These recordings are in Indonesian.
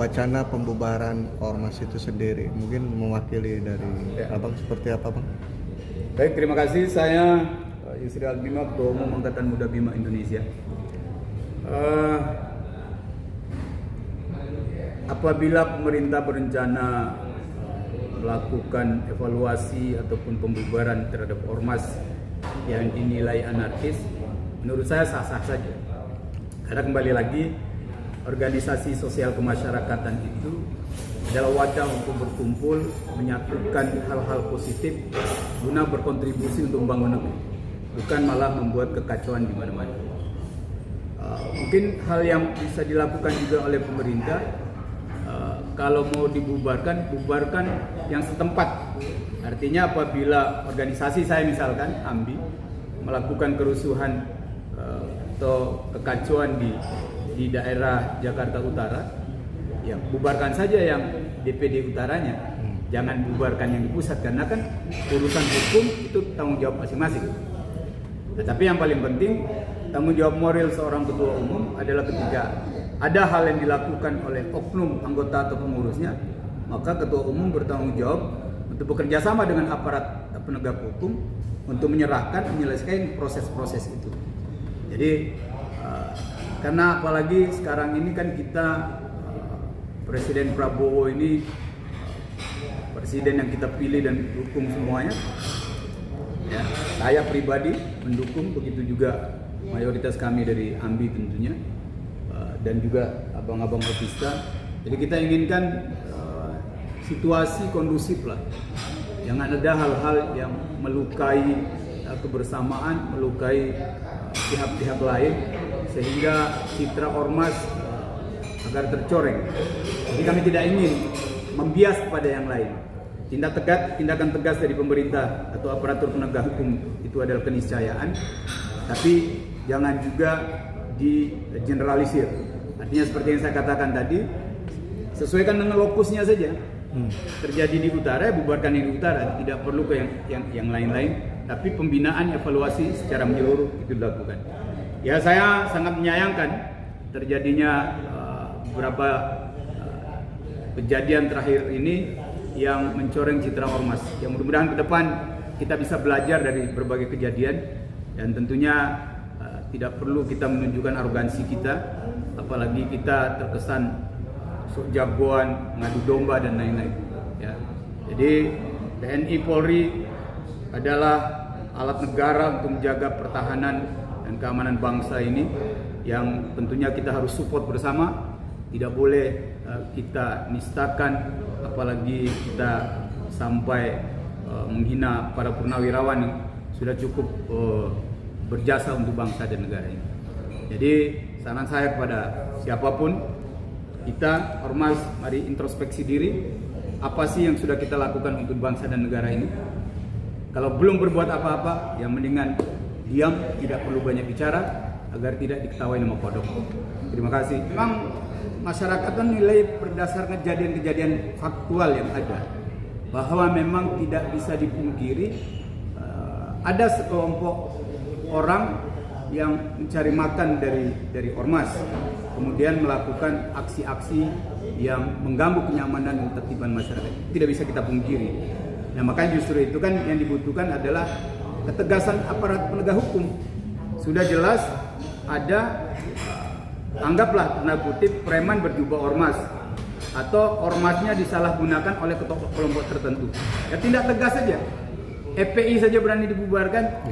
wacana pembubaran ormas itu sendiri. Mungkin mewakili dari Abang seperti apa, Bang? Baik, terima kasih. Saya Yusri Albima, Ketua Umum Angkatan Muda Bima Indonesia. Apabila pemerintah berencana melakukan evaluasi ataupun pembubaran terhadap ormas yang dinilai anarkis, menurut saya sah-sah saja. Karena kembali lagi, organisasi sosial kemasyarakatan itu adalah wadah untuk berkumpul, menyatukan hal-hal positif guna berkontribusi untuk membangun negeri, bukan malah membuat kekacauan di mana-mana. Mungkin hal yang bisa dilakukan juga oleh pemerintah, kalau mau dibubarkan, bubarkan yang setempat. Artinya apabila organisasi saya misalkan AMBI melakukan kerusuhan atau kekacauan di daerah Jakarta Utara, ya bubarkan saja yang DPD utaranya, jangan bubarkan yang di pusat, karena kan urusan hukum itu tanggung jawab masing-masing. Nah, tapi yang paling penting, tanggung jawab moral seorang ketua umum adalah ketika ada hal yang dilakukan oleh oknum anggota atau pengurusnya, maka ketua umum bertanggung jawab untuk bekerja sama dengan aparat penegak hukum untuk menyelesaikan proses-proses itu. Jadi karena apalagi sekarang ini kan kita Presiden Prabowo ini presiden yang kita pilih dan dukung semuanya. Ya, saya pribadi mendukung, begitu juga mayoritas kami dari AMBI tentunya, dan juga abang-abang Kopista. Jadi kita inginkan situasi kondusif lah. Jangan ada hal-hal yang melukai kebersamaan, melukai pihak-pihak lain, sehingga citra ormas agar tercoreng. Jadi kami tidak ingin membias kepada yang lain. Tindakan tegas dari pemerintah atau aparatur penegak hukum itu adalah keniscayaan, tapi jangan juga di-generalisir. Artinya seperti yang saya katakan tadi, sesuaikan dengan lokusnya saja. Terjadi di utara, bubarkan yang di utara, tidak perlu ke yang lain-lain, tapi pembinaan evaluasi secara menyeluruh itu dilakukan. Ya, saya sangat menyayangkan terjadinya beberapa kejadian terakhir ini yang mencoreng citra ormas. Yang mudah-mudahan ke depan kita bisa belajar dari berbagai kejadian, dan tentunya tidak perlu kita menunjukkan arogansi kita, apalagi kita terkesan sok jagoan, ngadu domba dan lain-lain. Ya. Jadi TNI Polri adalah alat negara untuk menjaga pertahanan dan keamanan bangsa ini, yang tentunya kita harus support bersama. Tidak boleh kita nistakan, apalagi kita sampai menghina para purnawirawan yang sudah cukup berjasa untuk bangsa dan negara ini. Jadi saran saya kepada siapapun, kita ormas, mari introspeksi diri, apa sih yang sudah kita lakukan untuk bangsa dan negara ini. Kalau belum berbuat apa-apa, yang mendingan diam, tidak perlu banyak bicara, agar tidak diketahui nama kodok. Terima kasih. Memang masyarakat menilai berdasarkan kejadian-kejadian faktual yang ada, bahwa memang tidak bisa dipungkiri ada sekelompok orang yang mencari makan dari ormas, kemudian melakukan aksi-aksi yang mengganggu kenyamanan dan ketertiban masyarakat. Tidak bisa kita pungkiri. Nah, makanya justru itu kan yang dibutuhkan adalah ketegasan aparat penegak hukum. Sudah jelas ada, anggaplah tanda kutip, preman berjubah ormas, atau ormasnya disalahgunakan oleh kelompok tertentu. Ya tindak tegas saja. FPI saja berani dibubarkan,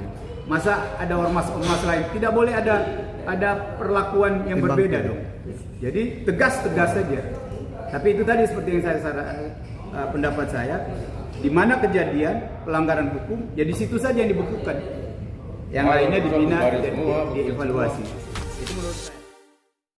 masa ada ormas-ormas lain? Tidak boleh ada perlakuan yang berbeda dong. Jadi tegas-tegas saja. Tapi itu tadi seperti yang pendapat saya, di mana kejadian pelanggaran hukum, ya di situ saja yang dibekukan. Yang lainnya dibina dan dievaluasi. Itu menurut saya.